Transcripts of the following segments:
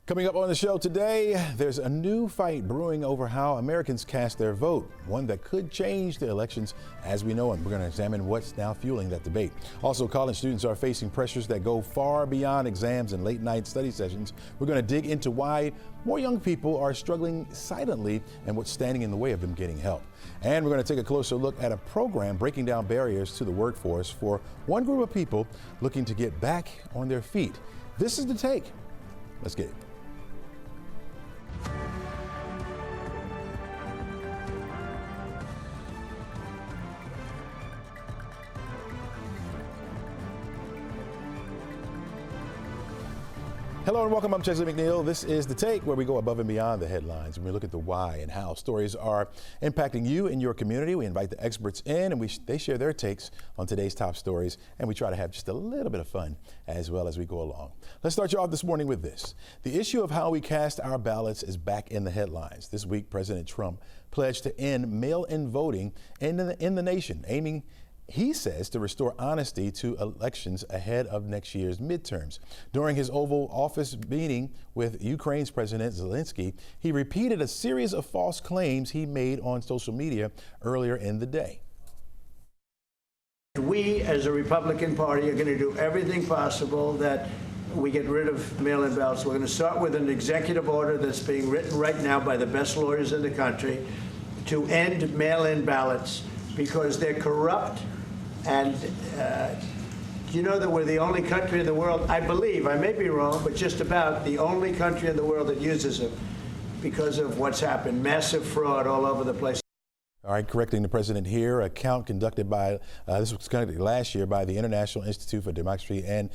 Coming up on the show today, there's a new fight brewing over how Americans cast their vote, one that could change the elections as we know them. We're going to examine what's now fueling that debate. Also, college students are facing pressures that go far beyond exams and late night study sessions. We're going to dig into why more young people are struggling silently and what's standing in the way of them getting help. And we're going to take a closer look at a program breaking down barriers to the workforce for one group of people looking to get back on their feet. This is The Take. Let's get it. Hello and welcome. I'm Chesley McNeil. This is The Take, where we go above and beyond the headlines and we look at the why and how stories are impacting you and your community. We invite the experts in and they share their takes on today's top stories, and we try to have just a little bit of fun as well as we go along. Let's start you off this morning with this. The issue of how we cast our ballots is back in the headlines. This week, President Trump pledged to end mail-in voting in the nation, aiming, he says, to restore honesty to elections ahead of next year's midterms. During his Oval Office meeting with Ukraine's President Zelensky, he repeated a series of false claims he made on social media earlier in the day. We, as a Republican Party, are going to do everything possible that we get rid of mail-in ballots. We're going to start with an executive order that's being written right now by the best lawyers in the country to end mail-in ballots because they're corrupt. And you know that we're the only country in the world, I believe, I may be wrong, but just about the only country in the world that uses them because of what's happened. Massive fraud all over the place. All right, correcting the president here, a count conducted by, this was conducted last year by the International Institute for Democracy and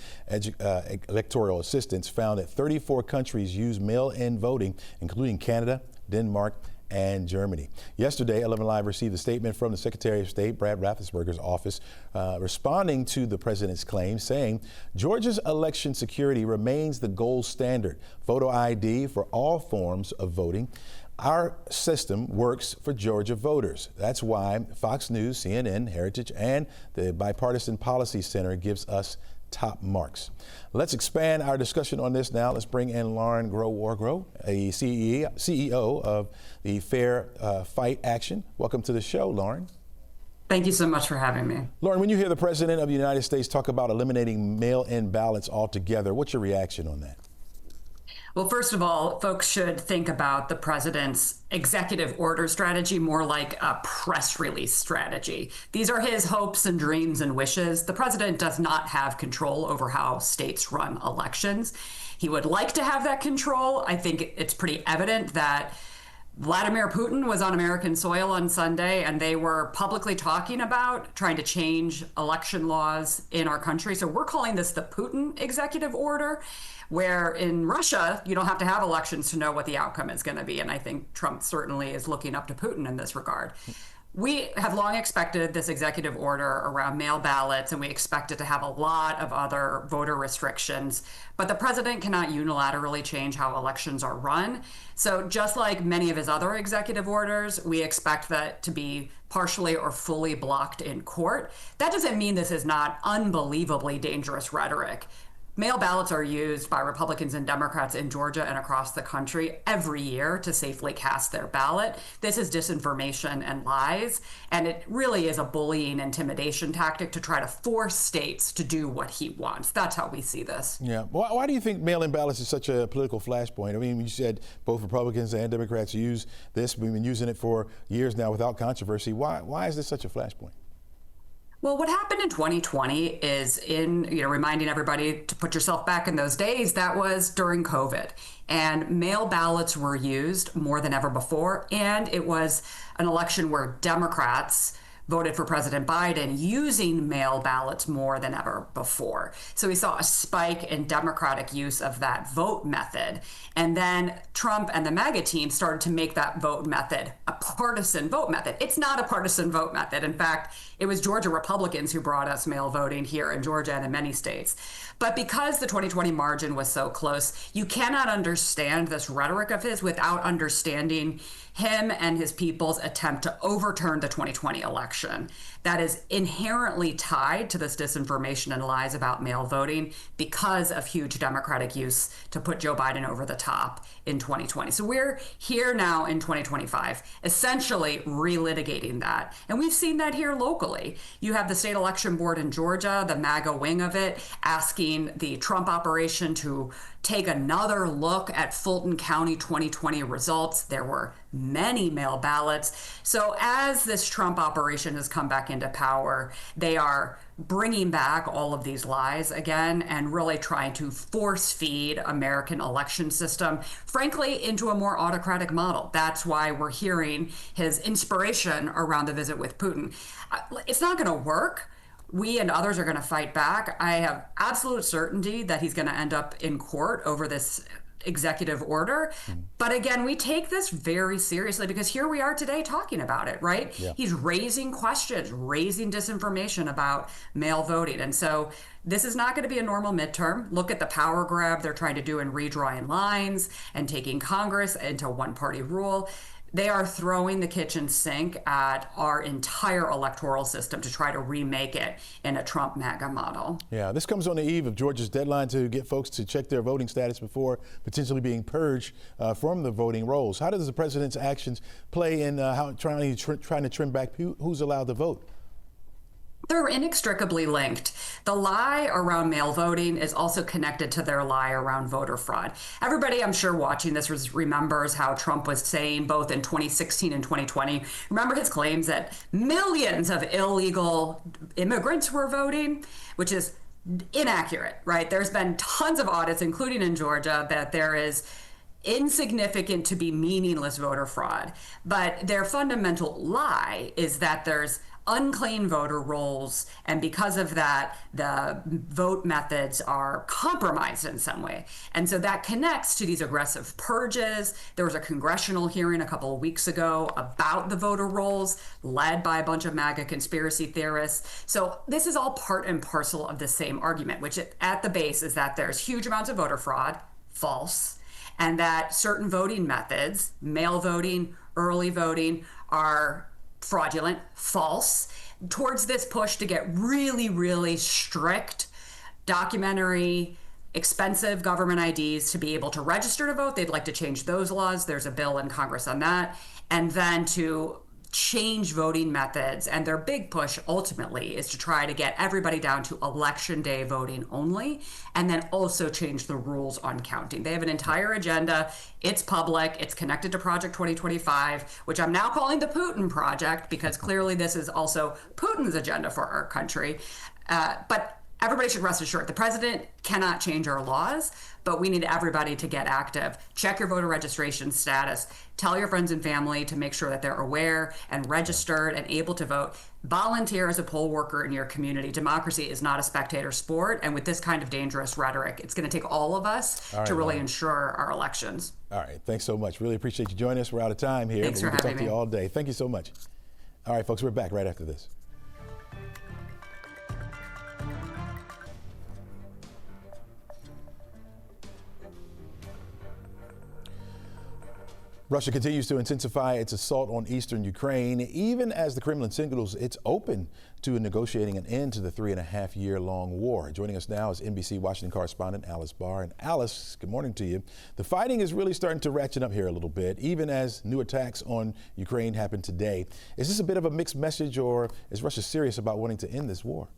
Electoral Assistance, found that 34 countries use mail-in voting, including Canada, Denmark, and Germany. Yesterday, 11Alive received a statement from the Secretary of State, Brad Raffensperger's office, responding to the president's claim, saying Georgia's election security remains the gold standard. Photo ID for all forms of voting. Our system works for Georgia voters. That's why Fox News, CNN, Heritage, and the Bipartisan Policy Center gives us top marks. Let's expand our discussion on this now. Let's bring in Lauren Grow, a CEO of the Fair Fight Action. Welcome to the show, Lauren. Thank you so much for having me. Lauren, when you hear the President of the United States talk about eliminating mail-in ballots altogether, what's your reaction on that? Well, first of all, folks should think about the president's executive order strategy more like a press release strategy. These are his hopes and dreams and wishes. The president does not have control over how states run elections. He would like to have that control. I think it's pretty evident that Vladimir Putin was on American soil on Sunday, and they were publicly talking about trying to change election laws in our country. So we're calling this the Putin executive order, where in Russia, you don't have to have elections to know what the outcome is going to be. And I think Trump certainly is looking up to Putin in this regard. We have long expected this executive order around mail ballots, and we expect it to have a lot of other voter restrictions. But the president cannot unilaterally change how elections are run. So just like many of his other executive orders, we expect that to be partially or fully blocked in court. That doesn't mean this is not unbelievably dangerous rhetoric. Mail ballots are used by Republicans and Democrats in Georgia and across the country every year to safely cast their ballot. This is disinformation and lies, and it really is a bullying, intimidation tactic to try to force states to do what he wants. That's how we see this. Yeah. Why do you think mail-in ballots is such a political flashpoint? I mean, you said both Republicans and Democrats use this. We've been using it for years now without controversy. Why is this such a flashpoint? Well, what happened in 2020 is reminding everybody to put yourself back in those days, that was during COVID. And mail ballots were used more than ever before. And it was an election where Democrats voted for President Biden using mail ballots more than ever before. So we saw a spike in Democratic use of that vote method. And then Trump and the MAGA team started to make that vote method a partisan vote method. It's not a partisan vote method. In fact, it was Georgia Republicans who brought us mail voting here in Georgia and in many states. But because the 2020 margin was so close, you cannot understand this rhetoric of his without understanding him and his people's attempt to overturn the 2020 election. election that is inherently tied to this disinformation and lies about mail voting because of huge Democratic use to put Joe Biden over the top in 2020. So we're here now in 2025, essentially relitigating that. And we've seen that here locally. You have the state election board in Georgia, the MAGA wing of it, asking the Trump operation to take another look at Fulton County 2020 results. There were many mail ballots. So as this Trump operation has come back into power, they are bringing back all of these lies again and really trying to force feed American election system, frankly, into a more autocratic model. That's why we're hearing his inspiration around the visit with Putin. It's not going to work. We and others are going to fight back. I have absolute certainty that he's going to end up in court over this executive order. But again, we take this very seriously because here we are today talking about it, right? Yeah. He's raising questions, raising disinformation about mail voting. And so this is not going to be a normal midterm. Look at the power grab they're trying to do in redrawing lines and taking Congress into one-party rule. They are throwing the kitchen sink at our entire electoral system to try to remake it in a Trump MAGA model. Yeah, this comes on the eve of Georgia's deadline to get folks to check their voting status before potentially being purged from the voting rolls. How does the president's actions play in trying to trim back who's allowed to vote? They're inextricably linked. The lie around mail voting is also connected to their lie around voter fraud. Everybody, I'm sure, watching this remembers how Trump was saying both in 2016 and 2020. Remember his claims that millions of illegal immigrants were voting, which is inaccurate, right? There's been tons of audits, including in Georgia, that there is insignificant to be meaningless voter fraud. But their fundamental lie is that there's unclaimed voter rolls, and because of that, the vote methods are compromised in some way. And so that connects to these aggressive purges. There was a congressional hearing a couple of weeks ago about the voter rolls, led by a bunch of MAGA conspiracy theorists. So this is all part and parcel of the same argument, which at the base is that there's huge amounts of voter fraud, false, and that certain voting methods, mail voting, early voting, are fraudulent, false, towards this push to get really, really strict, documentary, expensive government IDs to be able to register to vote. They'd like to change those laws. There's a bill in Congress on that. And then to change voting methods. And their big push ultimately is to try to get everybody down to election day voting only, and then also change the rules on counting. They have an entire agenda. It's public. It's connected to Project 2025, which I'm now calling the Putin Project because clearly this is also Putin's agenda for our country. But everybody should rest assured the president cannot change our laws, but we need everybody to get active. Check your voter registration status. Tell your friends and family to make sure that they're aware and registered and able to vote. Volunteer as a poll worker in your community. Democracy is not a spectator sport, and with this kind of dangerous rhetoric, it's going to take all of us to really ensure our elections. All right, thanks so much. Really appreciate you joining us. We're out of time here. Thanks for having me. We can talk to you all day. Thank you so much. All right, folks, we're back right after this. Russia continues to intensify its assault on eastern Ukraine, even as the Kremlin signals it's open to negotiating an end to the 3.5-year-long war. Joining us now is NBC Washington correspondent Alice Barr. And Alice, good morning to you. The fighting is really starting to ratchet up here a little bit, even as new attacks on Ukraine happen today. Is this a bit of a mixed message, or is Russia serious about wanting to end this war?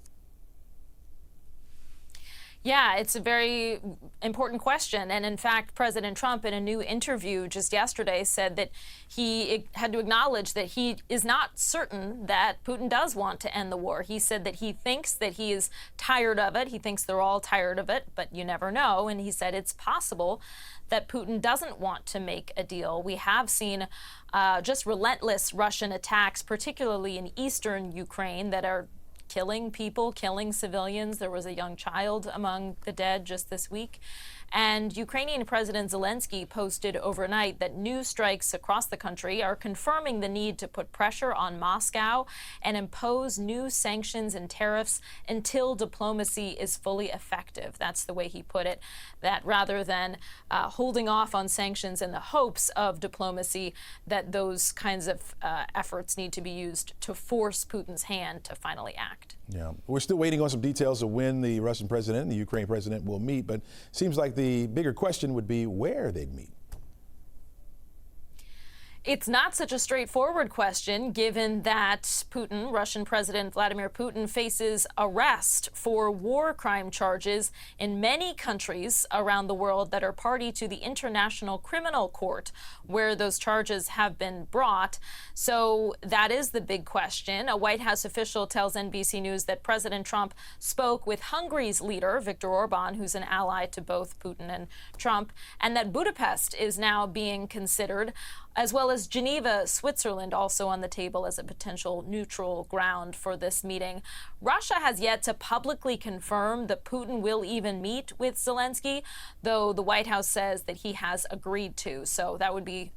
Yeah, it's a very important question. And in fact, President Trump, in a new interview just yesterday, said that he had to acknowledge that he is not certain that Putin does want to end the war. He said that he thinks that he is tired of it. He thinks they're all tired of it, but you never know. And he said it's possible that Putin doesn't want to make a deal. We have seen just relentless Russian attacks, particularly in eastern Ukraine, that are killing people, killing civilians. There was a young child among the dead just this week. And Ukrainian President Zelensky posted overnight that news strikes across the country are confirming the need to put pressure on Moscow and impose new sanctions and tariffs until diplomacy is fully effective. That's the way he put it, that rather than holding off on sanctions in the hopes of diplomacy, that those kinds of efforts need to be used to force Putin's hand to finally act. Yeah, we're still waiting on some details of when the Russian president and the Ukraine president will meet, but seems like the bigger question would be where they'd meet. It's not such a straightforward question, given that Putin, Russian President Vladimir Putin, faces arrest for war crime charges in many countries around the world that are party to the International Criminal Court, where those charges have been brought. So that is the big question. A White House official tells NBC News that President Trump spoke with Hungary's leader, Viktor Orban, who's an ally to both Putin and Trump, and that Budapest is now being considered, as well as Geneva, Switzerland, also on the table as a potential neutral ground for this meeting. Russia has yet to publicly confirm that Putin will even meet with Zelensky, though the White House says that he has agreed to. So that would be,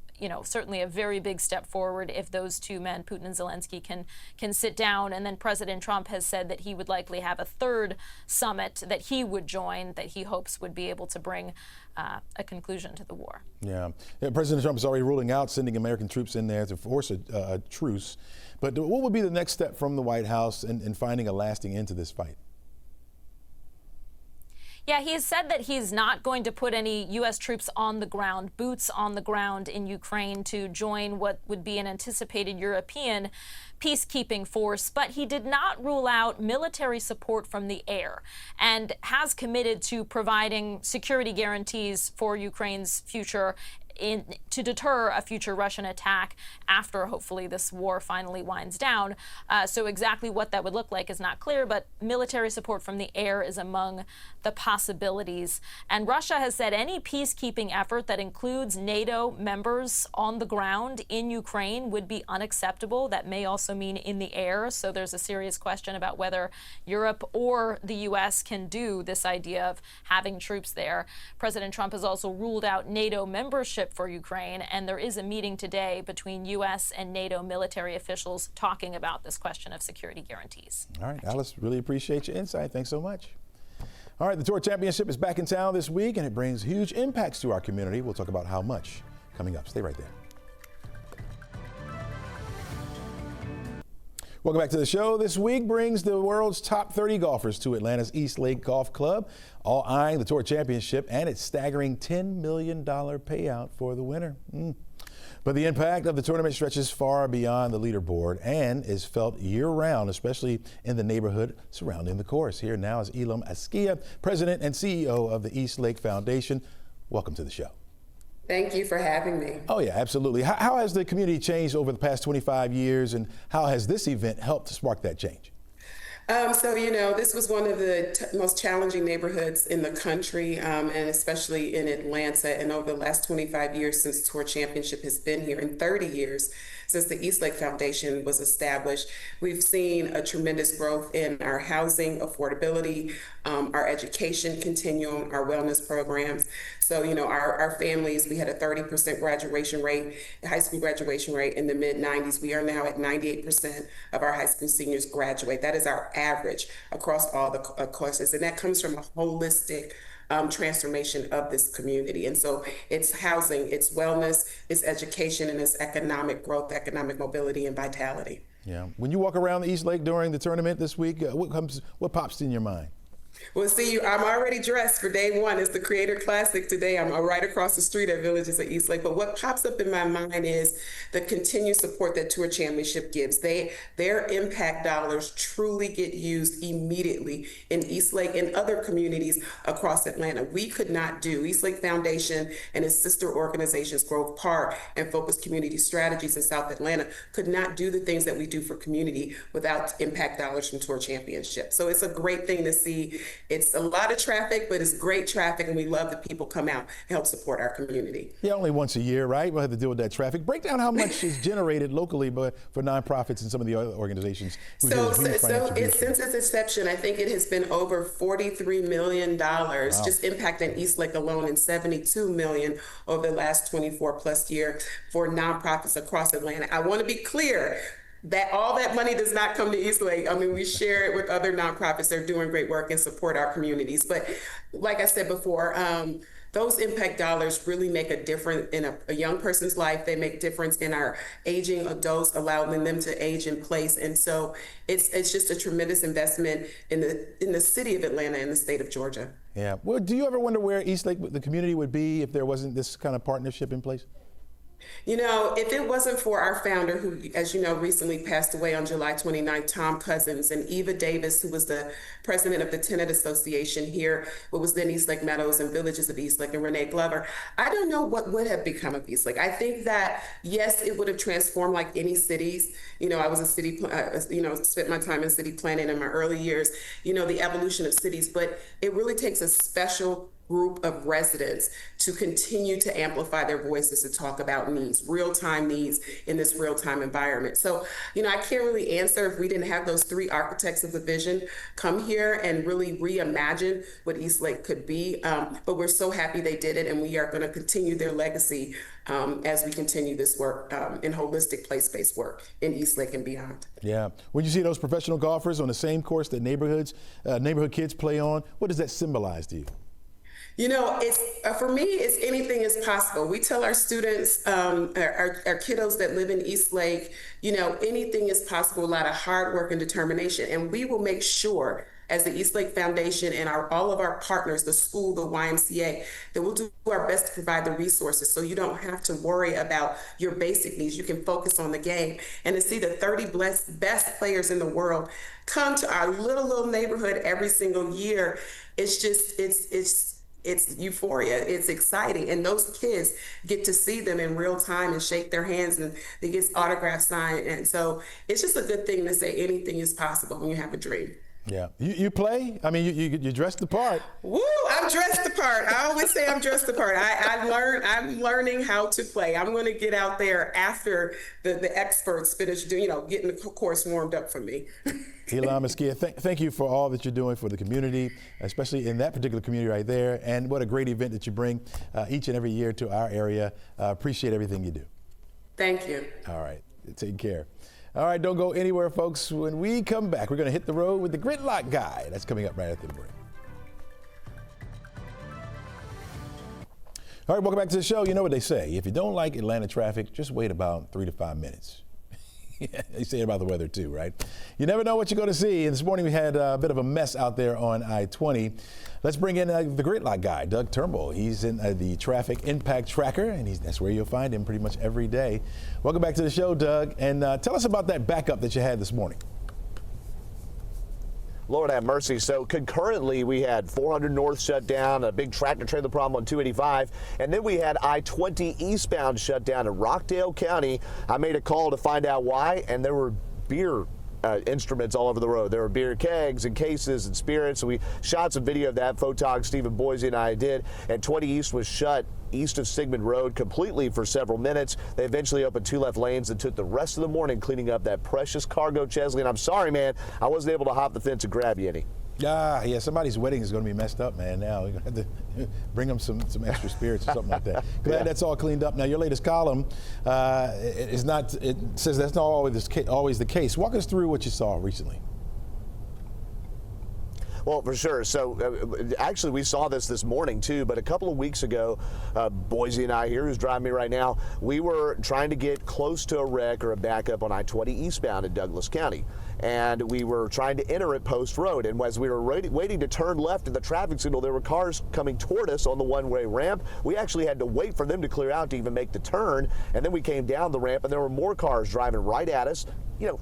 certainly a very big step forward if those two men, Putin and Zelensky, can sit down. And then President Trump has said that he would likely have a third summit that he would join, that he hopes would be able to bring a conclusion to the war. Yeah, President Trump is already ruling out sending American troops in there to force a truce. But what would be the next step from the White House in finding a lasting end to this fight? Yeah, he has said that he's not going to put any U.S. troops on the ground, boots on the ground in Ukraine to join what would be an anticipated European peacekeeping force, but he did not rule out military support from the air and has committed to providing security guarantees for Ukraine's future to deter a future Russian attack after hopefully this war finally winds down. So exactly what that would look like is not clear, but military support from the air is among the possibilities. And Russia has said any peacekeeping effort that includes NATO members on the ground in Ukraine would be unacceptable. That may also mean in the air. So there's a serious question about whether Europe or the U.S. can do this idea of having troops there. President Trump has also ruled out NATO membership for Ukraine, and there is a meeting today between U.S. and NATO military officials talking about this question of security guarantees. All right, Alice, really appreciate your insight. Thanks so much. All right, the Tour Championship is back in town this week, and it brings huge impacts to our community. We'll talk about how much coming up. Stay right there. Welcome back to the show. This week brings the world's top 30 golfers to Atlanta's East Lake Golf Club, all eyeing the Tour Championship and its staggering $10 million payout for the winner. But the impact of the tournament stretches far beyond the leaderboard and is felt year-round, especially in the neighborhood surrounding the course. Here now is 11Alive, President and CEO of the East Lake Foundation. Welcome to the show. Thank you for having me. Oh, yeah, absolutely. How has the community changed over the past 25 years, and how has this event helped to spark that change? This was one of the most challenging neighborhoods in the country, and especially in Atlanta. And over the last 25 years since Tour Championship has been here, and 30 years since the East Lake Foundation was established, we've seen a tremendous growth in our housing affordability, our education continuum, our wellness programs. So, our families, we had a 30% graduation rate, high school graduation rate in the mid-90s. We are now at 98% of our high school seniors graduate. That is our average across all the courses. And that comes from a holistic transformation of this community. And so it's housing, it's wellness, it's education, and it's economic growth, economic mobility, and vitality. Yeah. When you walk around the East Lake during the tournament this week, what pops in your mind? Well, see, I'm already dressed for day one. It's the Creator Classic today. I'm right across the street at Villages at East Lake. But what pops up in my mind is the continued support that Tour Championship gives. Their impact dollars truly get used immediately in East Lake and other communities across Atlanta. We could not do, East Lake Foundation and its sister organizations, Grove Park and Focused Community Strategies in South Atlanta, could not do the things that we do for community without impact dollars from Tour Championship. So it's a great thing to see It's a lot of traffic, but it's great traffic, and we love that people come out and help support our community. Yeah, only once a year, right? We'll have to deal with that traffic. Break down how much is generated locally for nonprofits and some of the other organizations. Since its inception, I think it has been over $43 million, just impacting East Lake alone, and $72 million over the last 24 plus years for nonprofits across Atlanta. I want to be clear that all that money does not come to East Lake. I mean, we share it with other nonprofits. They're doing great work and support our communities. But like I said before, those impact dollars really make a difference in a young person's life. They make difference in our aging adults, allowing them to age in place. And so it's just a tremendous investment in the city of Atlanta and the state of Georgia. Yeah. Well, do you ever wonder where East Lake, the community, would be if there wasn't this kind of partnership in place? You know, if it wasn't for our founder, who, as you know, recently passed away on July 29th, Tom Cousins, and Eva Davis, who was the president of the Tenant Association here, what was then East Lake Meadows and Villages of East Lake, and Renee Glover, I don't know what would have become of East Lake. I think that, yes, it would have transformed like any cities. You know, I was spent my time in city planning in my early years, you know, the evolution of cities, but it really takes a special group of residents to continue to amplify their voices, to talk about needs, real-time needs in this real-time environment. So, you know, I can't really answer if we didn't have those three architects of the vision come here and really reimagine what East Lake could be. But we're so happy they did it, and we are going to continue their legacy as we continue this work in holistic place-based work in East Lake and beyond. Yeah. When you see those professional golfers on the same course that neighborhood kids play on, what does that symbolize to you? You know, it's for me, it's anything is possible. We tell our students, our kiddos that live in East Lake, you know, anything is possible, a lot of hard work and determination. And we will make sure, as the East Lake Foundation and all of our partners, the school, the YMCA, that we'll do our best to provide the resources so you don't have to worry about your basic needs. You can focus on the game. And to see the 30 best players in the world come to our little neighborhood every single year, it's just, it's euphoria. It's exciting. And those kids get to see them in real time and shake their hands, and they get autographs signed. And so it's just a good thing to say anything is possible when you have a dream. Yeah. You play? I mean, you dress the part. Woo! I'm dressed the part. I always say I'm dressed the part. I'm learning how to play. I'm going to get out there after the experts finish getting the course warmed up for me. Ilan Mosqueda, thank you for all that you're doing for the community, especially in that particular community right there. And what a great event that you bring each and every year to our area. Appreciate everything you do. Thank you. All right. Take care. All right, don't go anywhere, folks. When we come back, we're going to hit the road with the Gridlock Guy. That's coming up right after the break. All right, welcome back to the show. You know what they say. If you don't like Atlanta traffic, just wait about 3 to 5 minutes. They say it about the weather too, right? You never know what you're going to see. And this morning we had a bit of a mess out there on I-20. Let's bring in the Gridlock Guy, Doug Turnbull. He's in the traffic impact tracker, and that's where you'll find him pretty much every day. Welcome back to the show, Doug. And tell us about that backup that you had this morning. Lord have mercy. So concurrently, we had 400 North shut down, a big tractor trailer problem on 285, and then we had I-20 eastbound shut down in Rockdale County. I made a call to find out why, and there were beer instruments all over the road. There were beer kegs and cases and spirits. So we shot some video of that. Photog Stephen Boise and I did. And 20 East was shut east of Sigmund Road completely for several minutes. They eventually opened 2 left lanes and took the rest of the morning cleaning up that precious cargo, Chesley. And I'm sorry, man, I wasn't able to hop the fence and grab you any. Yeah, somebody's wedding is going to be messed up, man. Now you're going to have to bring them some extra spirits or something like that. Glad that's all cleaned up. Now your latest column it says that's not always the case. Walk us through what you saw recently. Well, for sure. So actually, we saw this morning, too. But a couple of weeks ago, Boise and I here, who's driving me right now, we were trying to get close to a wreck or a backup on I-20 eastbound in Douglas County. And we were trying to enter at Post Road. And as we were waiting to turn left at the traffic signal, there were cars coming toward us on the one-way ramp. We actually had to wait for them to clear out to even make the turn. And then we came down the ramp, and there were more cars driving right at us.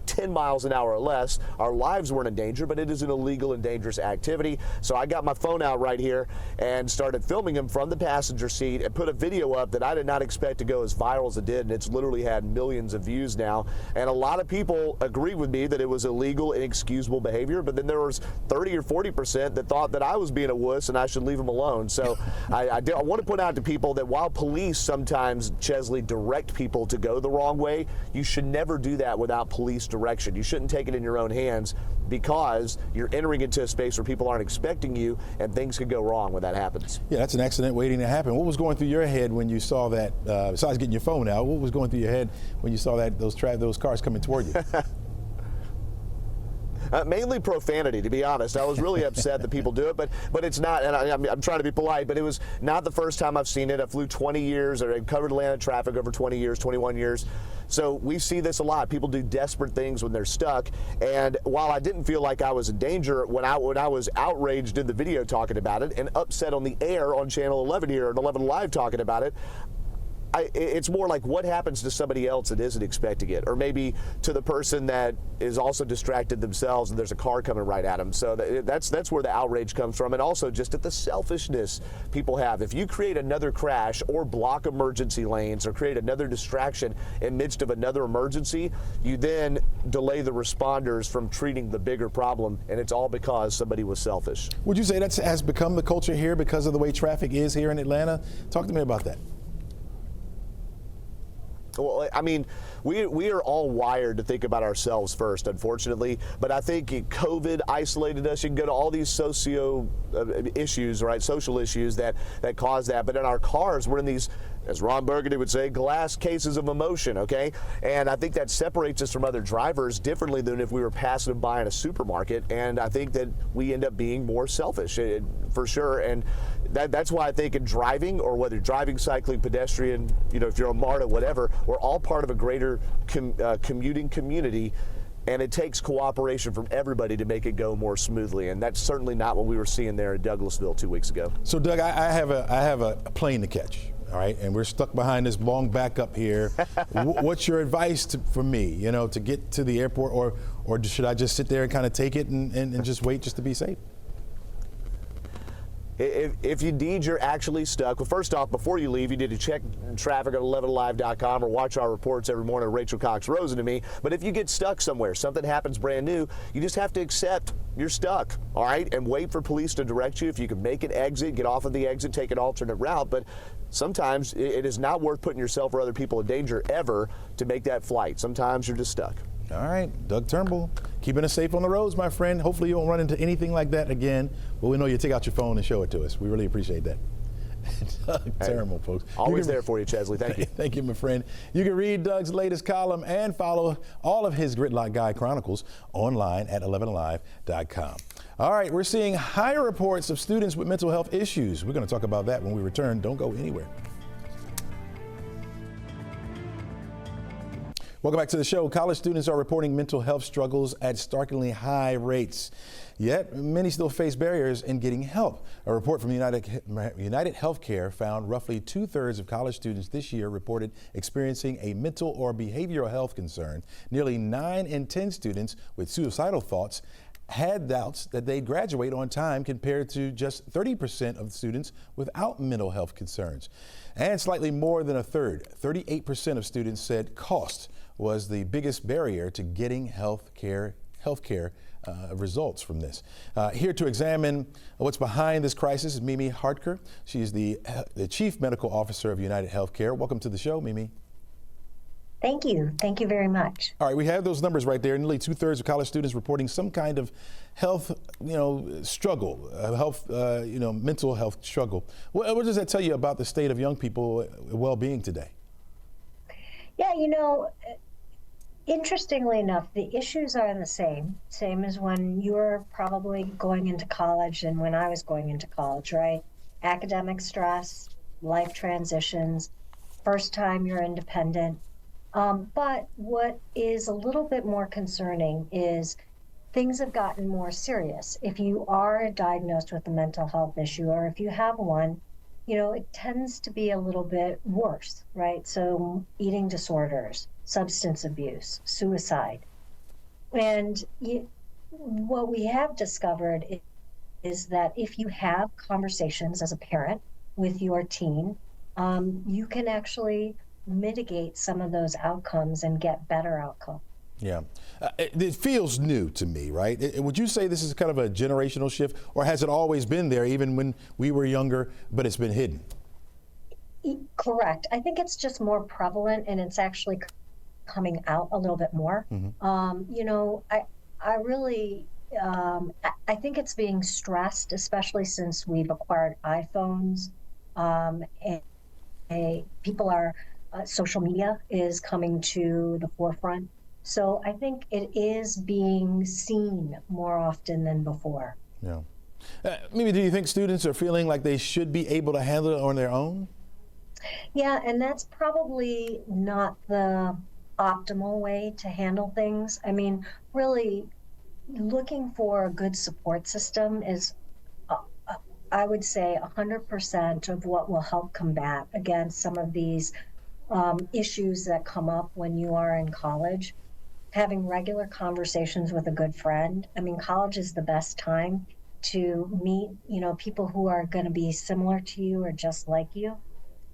10 miles an hour or less. Our lives weren't in danger, but it is an illegal and dangerous activity. So I got my phone out right here and started filming him from the passenger seat and put a video up that I did not expect to go as viral as it did, and it's literally had millions of views now. And a lot of people agree with me that it was illegal, inexcusable behavior, but then there was 30 or 40% that thought that I was being a wuss and I should leave them alone. So I want to point out to people that while police sometimes, Chesley, direct people to go the wrong way, you should never do that without police direction. You shouldn't take it in your own hands, because you're entering into a space where people aren't expecting you, and things could go wrong when that happens. Yeah, that's an accident waiting to happen. What was going through your head when you saw that, besides getting your phone out, what was going through your head when you saw that those cars coming toward you? Mainly profanity, to be honest. I was really upset that people do it, but it's not, and I'm trying to be polite, but it was not the first time I've seen it. I flew 20 years, or I've covered Atlanta traffic over 20 years, 21 years. So we see this a lot. People do desperate things when they're stuck. And while I didn't feel like I was in danger, when I was outraged in the video talking about it and upset on the air on Channel 11 here and 11Alive talking about it, it's more like what happens to somebody else that isn't expecting it, or maybe to the person that is also distracted themselves and there's a car coming right at them. So that's where the outrage comes from, and also just at the selfishness people have. If you create another crash or block emergency lanes or create another distraction in midst of another emergency, you then delay the responders from treating the bigger problem, and it's all because somebody was selfish. Would you say that has become the culture here because of the way traffic is here in Atlanta? Talk to me about that. Well, I mean, we are all wired to think about ourselves first, unfortunately. But I think COVID isolated us. You can go to all these socio issues, right, social issues that cause that. But in our cars, we're in these, as Ron Burgundy would say, glass cases of emotion, okay? And I think that separates us from other drivers differently than if we were passing by in a supermarket. And I think that we end up being more selfish, for sure. And that's why I think in driving, or whether driving, cycling, pedestrian, if you're a MARTA, whatever, we're all part of a greater commuting community. And it takes cooperation from everybody to make it go more smoothly, and that's certainly not what we were seeing there in Douglasville 2 weeks ago. So, Doug, I have a plane to catch, all right, and we're stuck behind this long backup here. What's your advice for me, to get to the airport, or should I just sit there and kind of take it and just wait just to be safe? If indeed you're actually stuck, well, first off, before you leave, you need to check traffic at 11alive.com or watch our reports every morning, Rachel Cox Rosen to me. But if you get stuck somewhere, something happens brand new, you just have to accept you're stuck, all right, and wait for police to direct you. If you can make an exit, get off of the exit, take an alternate route. But sometimes it is not worth putting yourself or other people in danger ever to make that flight. Sometimes you're just stuck. All right, Doug Turnbull, keeping us safe on the roads, my friend. Hopefully you won't run into anything like that again, but we know you take out your phone and show it to us. We really appreciate that. Doug Turnbull, folks. Always there for you, Chesley. Thank you. Thank you, my friend. You can read Doug's latest column and follow all of his Gridlock Guy chronicles online at 11alive.com. All right, we're seeing higher reports of students with mental health issues. We're going to talk about that when we return. Don't go anywhere. Welcome back to the show. College students are reporting mental health struggles at startlingly high rates. Yet, many still face barriers in getting help. A report from United Healthcare found roughly 2/3 of college students this year reported experiencing a mental or behavioral health concern. Nearly 9 in 10 students with suicidal thoughts had doubts that they'd graduate on time, compared to just 30% of students without mental health concerns. And slightly more than a third, 38% of students said cost was the biggest barrier to getting healthcare results from this. Here to examine what's behind this crisis is Mimi Hartker. She's the Chief Medical Officer of United Healthcare. Welcome to the show, Mimi. Thank you. Thank you very much. All right, we have those numbers right there. Nearly 2/3 of college students reporting some kind of health, struggle, mental health struggle. What does that tell you about the state of young people well-being today? Yeah, interestingly enough, the issues are the same as when you were probably going into college and when I was going into college, right? Academic stress, life transitions, first time you're independent. But what is a little bit more concerning is things have gotten more serious. If you are diagnosed with a mental health issue, or if you have one, it tends to be a little bit worse, right? So eating disorders, substance abuse, suicide. And what we have discovered is that if you have conversations as a parent with your teen, you can actually mitigate some of those outcomes and get better outcomes. Yeah. It feels new to me, right? Would you say this is kind of a generational shift, or has it always been there even when we were younger, but it's been hidden? Correct. I think it's just more prevalent, and it's actually coming out a little bit more. You know, I really, I think it's being stressed, especially since we've acquired iPhones, and people are, social media is coming to the forefront. So I think it is being seen more often than before. Yeah. Maybe do you think students are feeling like they should be able to handle it on their own? Yeah, and that's probably not the optimal way to handle things. I mean, really looking for a good support system is, I would say, 100% of what will help combat against some of these issues that come up when you are in college. Having regular conversations with a good friend. I mean, college is the best time to meet, you know, people who are going to be similar to you or just like you.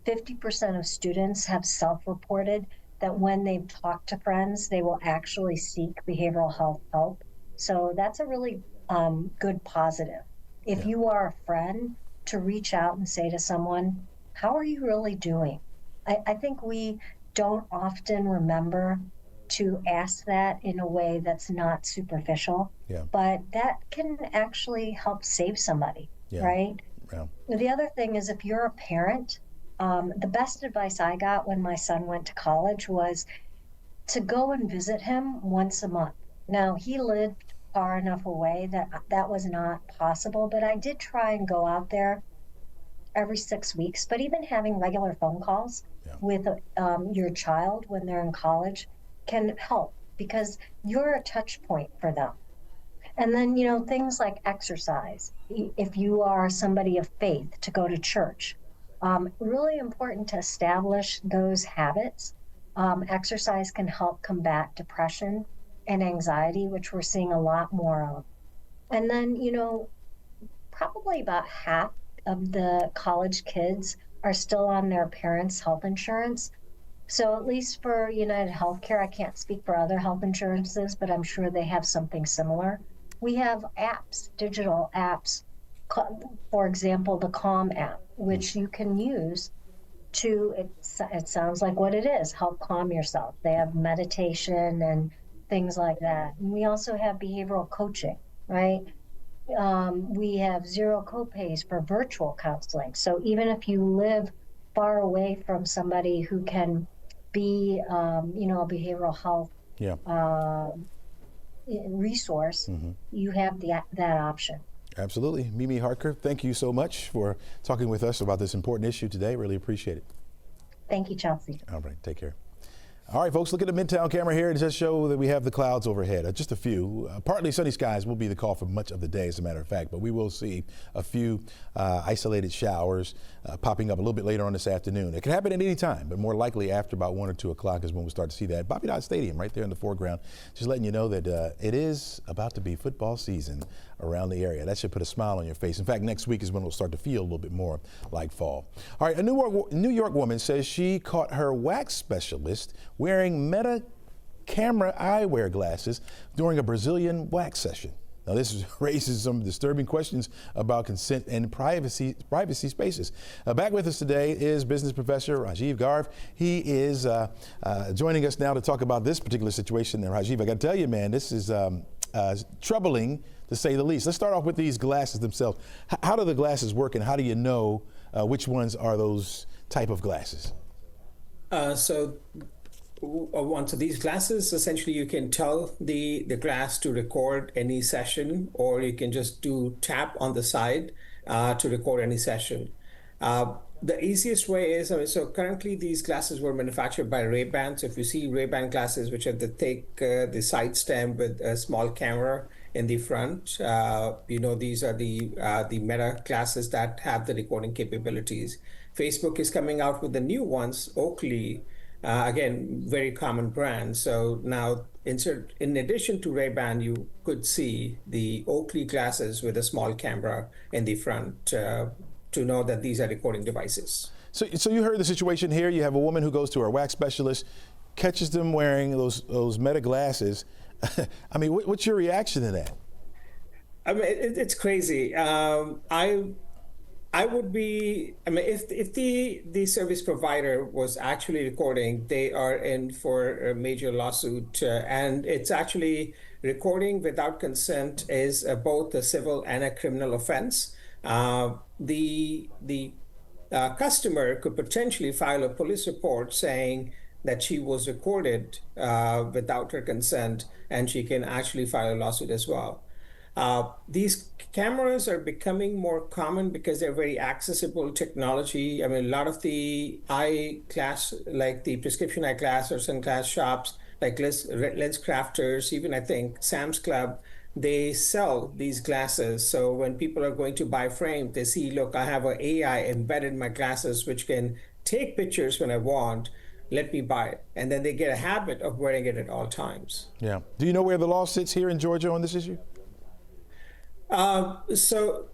50% of students have self-reported that when they've talked to friends, they will actually seek behavioral health help. So that's a really good positive. If you are a friend, to reach out and say to someone, how are you really doing? I think we don't often remember to ask that in a way that's not superficial, but that can actually help save somebody, right? Yeah. The other thing is, if you're a parent, the best advice I got when my son went to college was to go and visit him once a month. Now, he lived far enough away that that was not possible, but I did try and go out there every 6 weeks. But even having regular phone calls with your child when they're in college can help, because you're a touch point for them. And then, you know, things like exercise. If you are somebody of faith, to go to church. Really important to establish those habits. Exercise can help combat depression and anxiety, which we're seeing a lot more of. And then, you know, probably about half of the college kids are still on their parents' health insurance. So at least for United Healthcare, I can't speak for other health insurances, but I'm sure they have something similar. We have apps, digital apps, for example, the Calm app, which you can use to, it sounds like what it is, help calm yourself. They have meditation and things like that. And we also have behavioral coaching, right? We have zero copays for virtual counseling. So even if you live far away from somebody who can be, you know, a behavioral health resource, you have that option. Absolutely. Mimi Harker, thank you so much for talking with us about this important issue today. Really appreciate it. Thank you, Chelsea. All right, take care. All right, folks, look at the Midtown camera here. It does show that we have the clouds overhead, just a few. Partly sunny skies will be the call for much of the day, as a matter of fact, but we will see a few isolated showers popping up a little bit later on this afternoon. It can happen at any time, but more likely after about 1 or 2 o'clock is when we'll start to see that. Bobby Dodd Stadium right there in the foreground, just letting you know that it is about to be football season around the area. That should put a smile on your face. In fact, next week is when we'll start to feel a little bit more like fall. All right, a New York woman says she caught her wax specialist wearing Meta camera eyewear glasses during a Brazilian wax session. Now, this raises some disturbing questions about consent and privacy spaces. Back with us today is business professor Rajiv Garg. He is joining us now to talk about this particular situation. And Rajiv, I got to tell you, man, this is troubling to say the least. Let's start off with these glasses themselves. How do the glasses work, and how do you know which ones are those type of glasses? So these glasses, essentially you can tell the glass to record any session, or you can just tap on the side to record any session. The easiest way is, so currently these glasses were manufactured by Ray-Ban. So if you see Ray-Ban glasses, which have the thick, the side stem with a small camera in the front, you know, these are the Meta glasses that have the recording capabilities. Facebook is coming out with the new ones, Oakley, again, very common brand. So now, in addition to Ray-Ban, you could see the Oakley glasses with a small camera in the front to know that these are recording devices. So you heard the situation here. You have a woman who goes to her wax specialist. catches them wearing those Meta glasses. I mean, what's your reaction to that? I mean, it's crazy. I would be, I mean, if the service provider was actually recording, they are in for a major lawsuit. And it's actually recording without consent is both a civil and a criminal offense. The customer could potentially file a police report saying that she was recorded without her consent, and she can actually file a lawsuit as well. These cameras are becoming more common because they're very accessible technology. I mean, a lot of the eye class, like the prescription eye class or sunglass shops, like lens crafters, even I think Sam's Club, they sell these glasses. So when people are going to buy frames, they see, look, I have an AI embedded in my glasses, which can take pictures when I want. Let me buy it. And then they get a habit of wearing it at all times. Yeah. Do you know where the law sits here in Georgia on this issue? So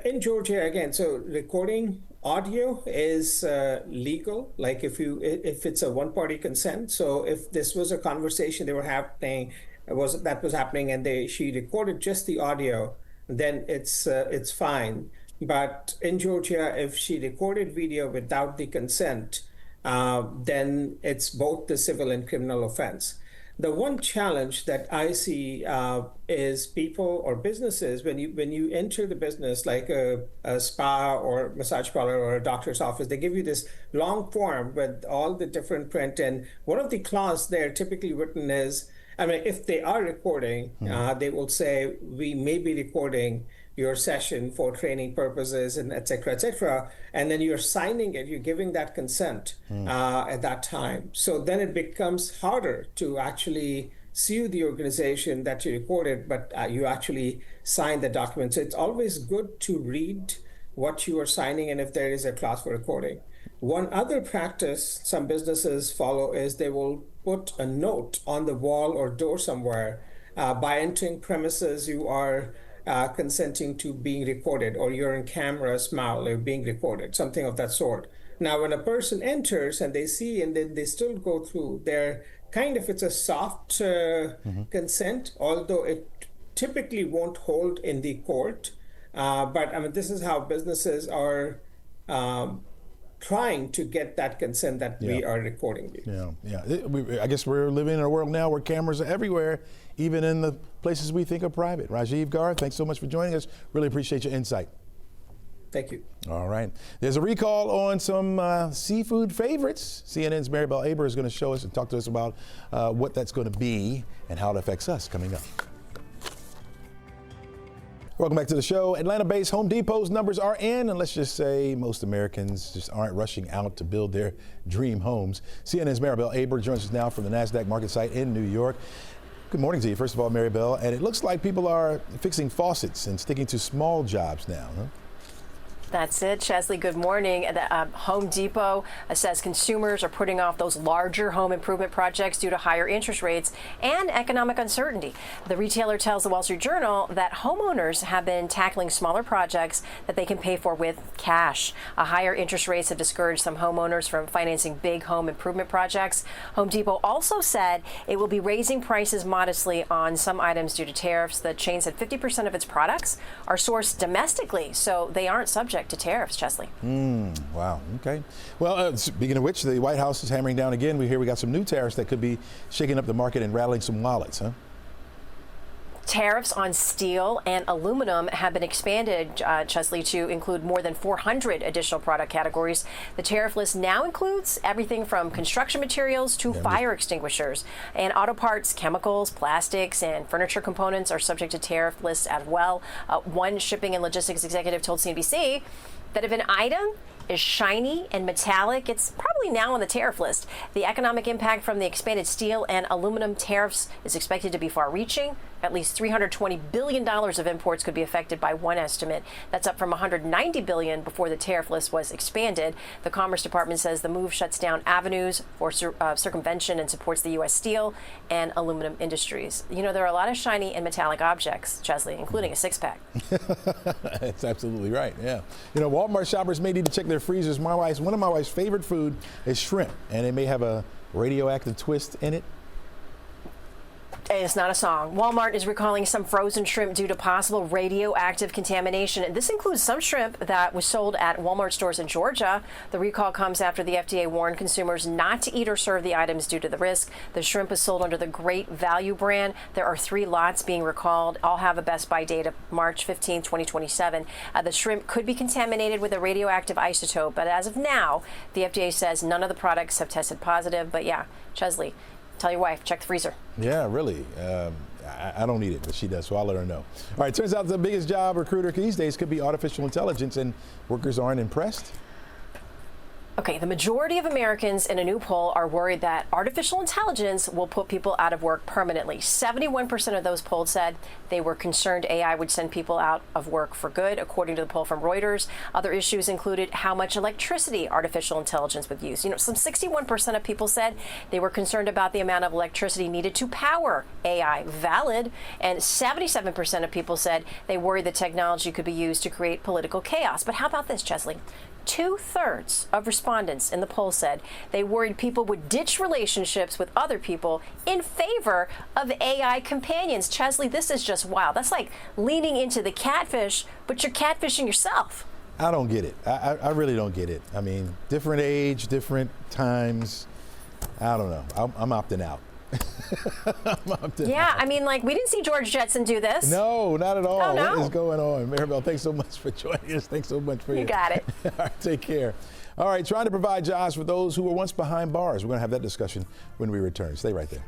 in Georgia, again, so recording audio is legal. Like if it's a one-party consent. So if this was a conversation they were happening, that was happening, and she recorded just the audio, then it's fine. But in Georgia, if she recorded video without the consent, then it's both the civil and criminal offense. The one challenge that I see is people or businesses, when you enter the business, like a spa or massage parlor or a doctor's office, they give you this long form with all the different print. And one of the clauses there typically written is, I mean, if they are recording, they will say, we may be recording your session for training purposes, and et cetera, and then you're signing it, you're giving that consent at that time. So then it becomes harder to actually sue the organization that you recorded, but you actually signed the document. So it's always good to read what you are signing and if there is a clause for recording. One other practice some businesses follow is they will put a note on the wall or door somewhere, by entering premises, you are consenting to being recorded, or you're in camera smile or being recorded, something of that sort. Now, when a person enters and they see and then they still go through, it's a soft consent, although it typically won't hold in the court. But I mean, this is how businesses are trying to get that consent that we are recording you. Yeah. I guess we're living in a world now where cameras are everywhere, even in the places we think are private. Rajiv Garg, thanks so much for joining us. Really appreciate your insight. Thank you. All right. There's a recall on some seafood favorites. CNN's Maribel Aber is going to show us and talk to us about what that's going to be and how it affects us coming up. Welcome back to the show. Atlanta-based Home Depot's numbers are in, and let's just say most Americans just aren't rushing out to build their dream homes. CNN's Maribel Aber joins us now from the NASDAQ market site in New York. Good morning to you, first of all, Maribel. And it looks like people are fixing faucets and sticking to small jobs now, huh? That's it, Chesley. Good morning. The Home Depot says consumers are putting off those larger home improvement projects due to higher interest rates and economic uncertainty. The retailer tells the Wall Street Journal that homeowners have been tackling smaller projects that they can pay for with cash. Higher interest rates have discouraged some homeowners from financing big home improvement projects. Home Depot also said it will be raising prices modestly on some items due to tariffs. The chain said 50% of its products are sourced domestically, so they aren't subject to tariffs, Chesley. Wow. Okay. Well, speaking of which, the White House is hammering down again. We got some new tariffs that could be shaking up the market and rattling some wallets, huh? Tariffs on steel and aluminum have been expanded, Chesley, to include more than 400 additional product categories. The tariff list now includes everything from construction materials to fire extinguishers. And auto parts, chemicals, plastics, and furniture components are subject to tariff lists as well. One shipping and logistics executive told CNBC that if an item is shiny and metallic, it's probably now on the tariff list. The economic impact from the expanded steel and aluminum tariffs is expected to be far-reaching. At least $320 billion of imports could be affected by one estimate. That's up from $190 billion before the tariff list was expanded. The Commerce Department says the move shuts down avenues for circumvention and supports the U.S. steel and aluminum industries. You know, there are a lot of shiny and metallic objects, Chesley, including a six-pack. That's absolutely right, yeah. You know, Walmart shoppers may need to check their freezers. One of my wife's favorite food is shrimp, and it may have a radioactive twist in it. It's not a song. Walmart is recalling some frozen shrimp due to possible radioactive contamination. This includes some shrimp that was sold at Walmart stores in Georgia. The recall comes after the FDA warned consumers not to eat or serve the items due to the risk. The shrimp is sold under the Great Value brand. There are 3 lots being recalled. All have a best by date of March 15, 2027. The shrimp could be contaminated with a radioactive isotope, but as of now, the FDA says none of the products have tested positive. But yeah, Chesley, tell your wife, check the freezer. Yeah, really. I don't need it, but she does, so I'll let her know. All right, turns out the biggest job recruiter these days could be artificial intelligence, and workers aren't impressed. Okay, the majority of Americans in a new poll are worried that artificial intelligence will put people out of work permanently. 71% of those polled said they were concerned AI would send people out of work for good, according to the poll from Reuters. Other issues included how much electricity artificial intelligence would use. You know, some 61% of people said they were concerned about the amount of electricity needed to power AI. Valid. And 77% of people said they worried the technology could be used to create political chaos. But how about this, Chesley? 2/3 of respondents in the poll said they worried people would ditch relationships with other people in favor of AI companions. Chesley, this is just wild. That's like leaning into the catfish, but you're catfishing yourself. I don't get it. I really don't get it. I mean, different age, different times. I don't know. I'm opting out. Yeah, I mean, like, we didn't see George Jetson do this. No, not at all. Oh, no. What is going on? Maribel, thanks so much for joining us. Thanks so much for You got it. All right, take care. All right, trying to provide jobs for those who were once behind bars. We're going to have that discussion when we return. Stay right there.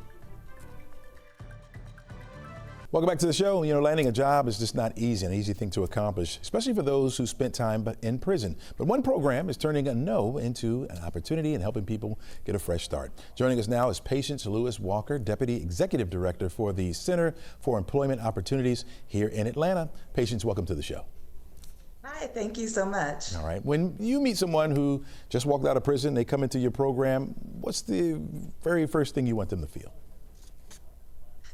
Welcome back to the show. You know, landing a job is just not easy, an easy thing to accomplish, especially for those who spent time in prison. But one program is turning a no into an opportunity and helping people get a fresh start. Joining us now is Patience Lewis Walker, Deputy Executive Director for the Center for Employment Opportunities here in Atlanta. Patience, welcome to the show. Hi, thank you so much. All right. When you meet someone who just walked out of prison, they come into your program, what's the very first thing you want them to feel?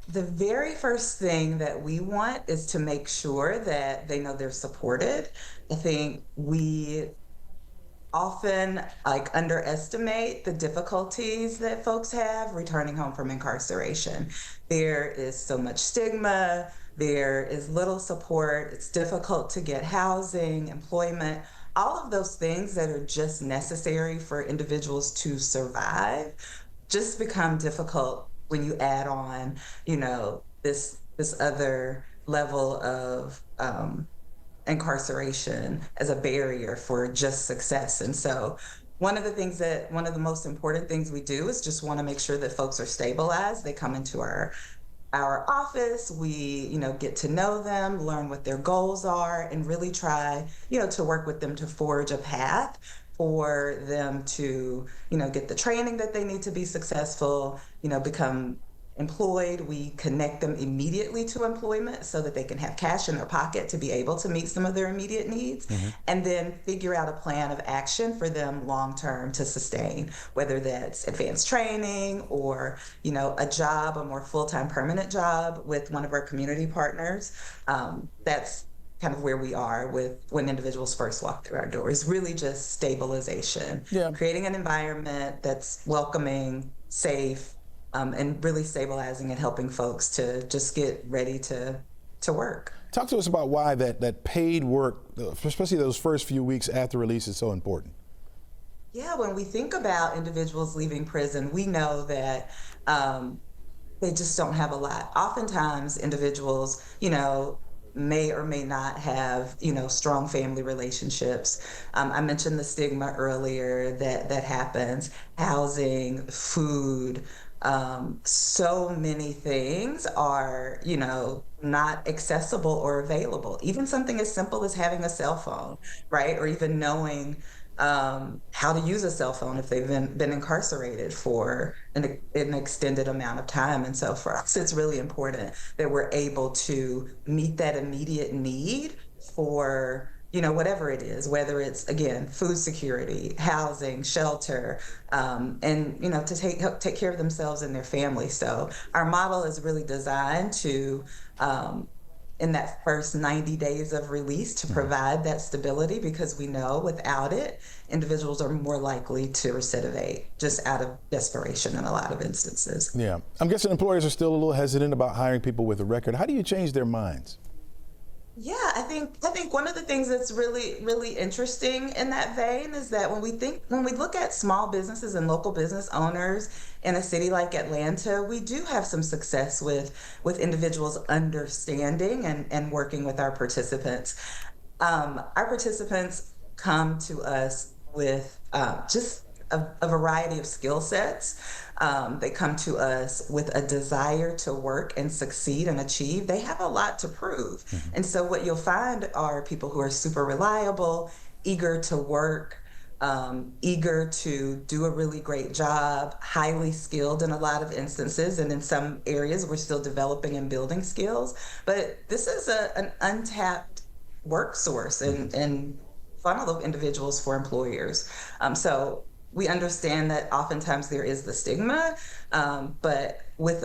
The very first thing that we want is to make sure that they know they're supported. I think we often underestimate the difficulties that folks have returning home from incarceration. There is so much stigma, there is little support, it's difficult to get housing, employment, all of those things that are just necessary for individuals to survive just become difficult when you add on, you know, this other level of incarceration as a barrier for just success. And so one of the most important things we do is just want to make sure that folks are stabilized. They come into our office, we, you know, get to know them, learn what their goals are, and really try, you know, to work with them to forge a path for them to, you know, get the training that they need to be successful, you know, become employed. We connect them immediately to employment so that they can have cash in their pocket to be able to meet some of their immediate needs, and then figure out a plan of action for them long-term to sustain, whether that's advanced training or, you know, a job, a more full-time permanent job with one of our community partners. That's kind of where we are with when individuals first walk through our doors, really just stabilization, creating an environment that's welcoming, safe, and really stabilizing and helping folks to just get ready to work. Talk to us about why that paid work, especially those first few weeks after release, is so important. Yeah, when we think about individuals leaving prison, we know that they just don't have a lot. Oftentimes, individuals, you know, may or may not have, you know, strong family relationships. I mentioned the stigma earlier that happens, housing, food, so many things are, you know, not accessible or available. Even something as simple as having a cell phone, right? Or even knowing how to use a cell phone if they've been incarcerated for an extended amount of time. And so for us, it's really important that we're able to meet that immediate need for, whatever it is, whether it's, again, food security, housing, shelter, and, to help take care of themselves and their family. So our model is really designed to, in that first 90 days of release, to provide that stability, because we know without it, individuals are more likely to recidivate just out of desperation in a lot of instances. Yeah. I'm guessing employers are still a little hesitant about hiring people with a record. How do you change their minds? Yeah, I think one of the things that's really, really interesting in that vein is that when we look at small businesses and local business owners in a city like Atlanta, we do have some success with individuals understanding and working with our participants. Our participants come to us with just a variety of skill sets. They come to us with a desire to work and succeed and achieve. They have a lot to prove. And so what you'll find are people who are super reliable, eager to work, eager to do a really great job, highly skilled in a lot of instances. And in some areas, we're still developing and building skills. But this is an untapped work source and funnel of individuals for employers. So we understand that oftentimes there is the stigma, but with,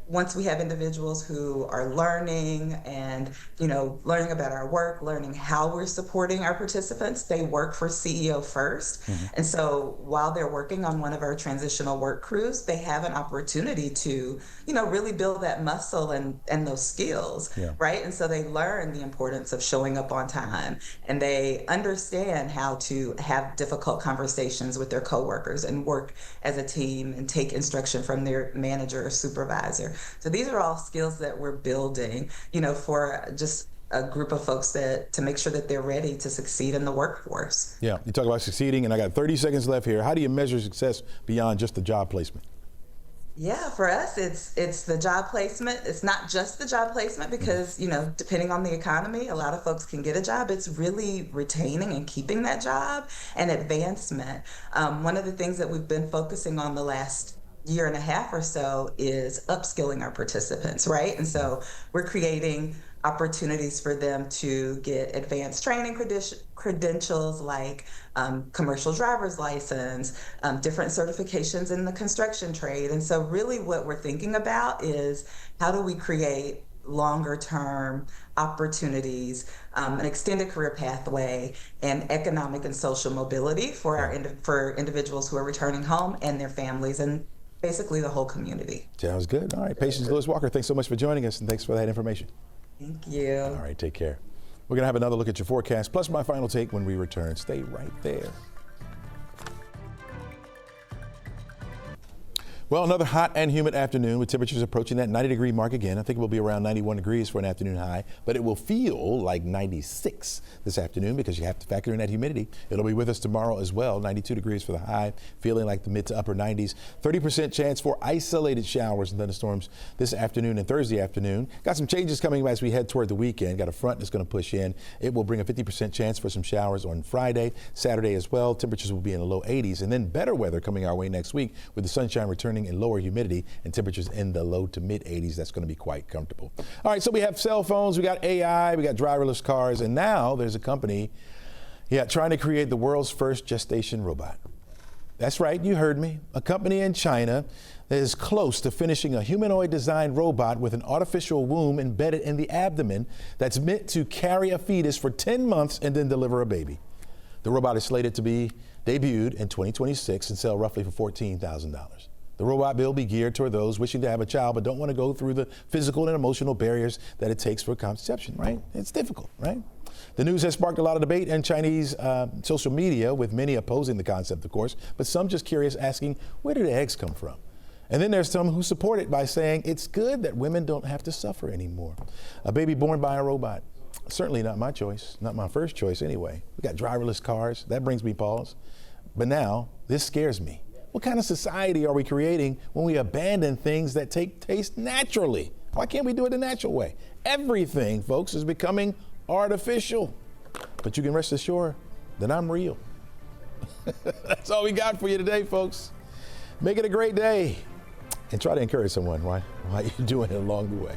once we have individuals who are learning and, learning about our work, learning how we're supporting our participants, they work for CEO first. And so while they're working on one of our transitional work crews, they have an opportunity to, really build that muscle and those skills, right? And so they learn the importance of showing up on time, and they understand how to have difficult conversations with their coworkers and work as a team and take instruction from their manager or supervisor. So these are all skills that we're building, for just a group of folks to make sure that they're ready to succeed in the workforce. Yeah, you talk about succeeding, and I got 30 seconds left here. How do you measure success beyond just the job placement? Yeah, for us, it's the job placement. It's not just the job placement because, depending on the economy, a lot of folks can get a job. It's really retaining and keeping that job and advancement. One of the things that we've been focusing on the last year and a half or so is upskilling our participants, right? And so we're creating opportunities for them to get advanced training credentials like commercial driver's license, different certifications in the construction trade. And so really what we're thinking about is how do we create longer term opportunities, an extended career pathway, and economic and social mobility for for individuals who are returning home and their families, and basically the whole community. Sounds good. All right, Patience Lewis Walker, thanks so much for joining us, and thanks for that information. Thank you. All right, take care. We're going to have another look at your forecast, plus my final take when we return. Stay right there. Well, another hot and humid afternoon with temperatures approaching that 90-degree mark again. I think it will be around 91 degrees for an afternoon high, but it will feel like 96 this afternoon because you have to factor in that humidity. It'll be with us tomorrow as well, 92 degrees for the high, feeling like the mid to upper 90s. 30% chance for isolated showers and thunderstorms this afternoon and Thursday afternoon. Got some changes coming as we head toward the weekend. Got a front that's going to push in. It will bring a 50% chance for some showers on Friday, Saturday as well. Temperatures will be in the low 80s, and then better weather coming our way next week with the sunshine returning and lower humidity and temperatures in the low to mid 80s. That's going to be quite comfortable. All right, so we have cell phones, we got AI, we got driverless cars, and now there's a company, trying to create the world's first gestation robot. That's right, you heard me. A company in China that is close to finishing a humanoid-designed robot with an artificial womb embedded in the abdomen that's meant to carry a fetus for 10 months and then deliver a baby. The robot is slated to be debuted in 2026 and sell roughly for $14,000. The robot bill will be geared toward those wishing to have a child but don't want to go through the physical and emotional barriers that it takes for conception, right? It's difficult, right? The news has sparked a lot of debate in Chinese social media, with many opposing the concept, of course, but some just curious, asking, where did the eggs come from? And then there's some who support it by saying it's good that women don't have to suffer anymore. A baby born by a robot, certainly not my choice, not my first choice anyway. We got driverless cars, that brings me pause. But now, this scares me. What kind of society are we creating when we abandon things that taste naturally? Why can't we do it the natural way? Everything, folks, is becoming artificial. But you can rest assured that I'm real. That's all we got for you today, folks. Make it a great day and try to encourage someone while you're doing it along the way.